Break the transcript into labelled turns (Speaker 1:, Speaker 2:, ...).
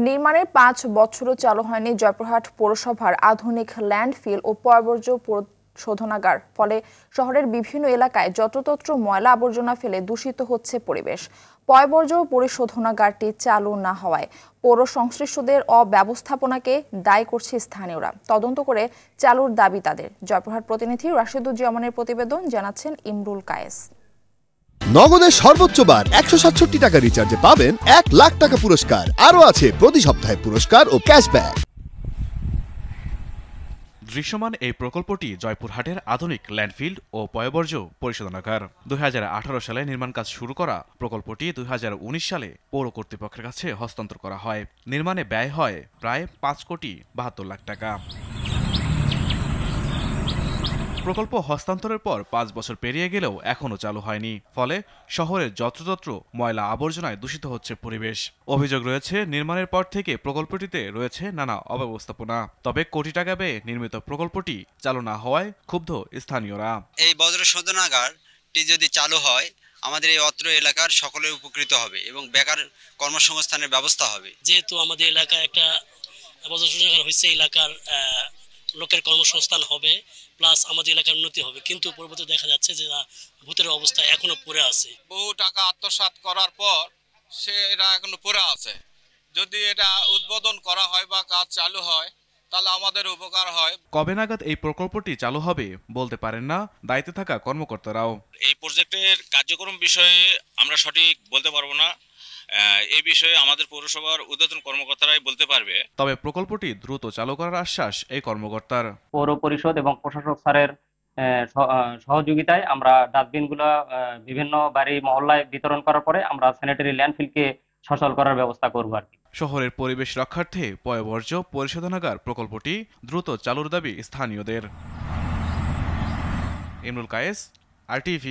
Speaker 1: নির্মাণের ৫ বছরও চালু হয়নি জয়পুরহাট পৌরসভার আধুনিক ল্যান্ডফিল ও পয়ঃবর্জ্য শোধনাগার। ফলে শহরের বিভিন্ন এলাকায় যত্রতত্র ময়লা আবর্জনা ফেলে দূষিত হচ্ছে পরিবেশ। পয়ঃবর্জ্য পরিশোধনাগারটি চালু না হওয়ায় পৌর সংশ্লিষ্টদের অব্যবস্থাপনাকে দায়ী করছে স্থানীয়রা। তদন্ত করে চালুর দাবি তাদের। জয়পুরহাট প্রতিনিধি রাশেদুজ্জামানের প্রতিবেদন, জানাচ্ছেন ইমরুল কায়েস।
Speaker 2: নগদের সর্বোচ্চ বার ১৬৭ টাকা রিচার্জে পাবেন ১ লাখ টাকা পুরস্কার। আরও আছে প্রতি সপ্তাহে পুরস্কার ও ক্যাশব্যাক।
Speaker 3: দৃশ্যমান এই প্রকল্পটি জয়পুরহাটের আধুনিক ল্যান্ডফিল ও পয়ঃবর্জ্য পরিশোধনাগার। ২০১৮ সালে নির্মাণ কাজ শুরু করা প্রকল্পটি ২০১৯ সালে পৌর কর্তৃপক্ষের কাছে হস্তান্তর করা হয়। নির্মাণে ব্যয় হয় প্রায় ৫,৭২,০০,০০০ টাকা। প্রকল্প হস্তান্তরের পর ৫ বছর পেরিয়ে গেলেও এখনও চালু হয়নি। ফলে শহরের যত্রতত্র ময়লা আবর্জনায় দূষিত হচ্ছে পরিবেশ। অভিযোগ রয়েছে, নির্মাণের পর থেকে প্রকল্পটিতে রয়েছে নানা অব্যবস্থাপনা। তবে কোটি টাকা ব্যয়ে নির্মিত প্রকল্পটি চালু না হওয়ায় ক্ষুব্ধ স্থানীয়রা।
Speaker 4: এই বজ্র শোধনাগারটি যদি চালু হয়, আমাদের এই অত্র এলাকার সকলে উপকৃত হবে এবং বেকার কর্মসংস্থানের ব্যবস্থা হবে।
Speaker 5: যেহেতু আমাদের এলাকায় একটা বজ্র শোধনাগার হয়েছে, এলাকার লোকের কর্মসংস্থান হবে, প্লাস আমাদের এলাকার উন্নতি হবে। কিন্তু পরবর্তী দেখা যাচ্ছে যে ভূতের অবস্থা এখনো পড়ে আছে।
Speaker 6: বহু টাকা আত্মসাৎ করার পর এটা এখনো পড়ে আছে। যদি এটা উদ্বোধন করা হয় বা কাজ চালু হয়, তাহলে আমাদের উপকার হয়।
Speaker 3: কবে নাগাদ এই প্রকল্পটি চালু হবে বলতে পারেন না দায়িত্বে থাকা কর্মকর্তারাও।
Speaker 7: এই প্রজেক্টের কার্যক্রম বিষয়ে আমরা সঠিক বলতে পারবো না। এই বিষয়ে আমাদের পৌরসভার ঊর্ধ্বতন কর্মকর্তারাই বলতে পারবে।
Speaker 3: তবে প্রকল্পটি দ্রুত চালু করার আশ্বাস এই কর্মকর্তার।
Speaker 8: পৌর পরিষদ এবং প্রশাসক স্যারের সহযোগিতায় আমরা ডাস্টবিনগুলো বিভিন্ন বাড়ি মহল্লায় বিতরণ করার পরে আমরা স্যানিটারি ল্যান্ডফিলকে সচল করার ব্যবস্থা করব আর কি।
Speaker 3: শহরের পরিবেশ রক্ষার্থে পয়ঃবর্জ্য পরিশোধনাগার প্রকল্পটি দ্রুত চালুর দাবি স্থানীয়দের। ইমরুল কায়েস, RTV।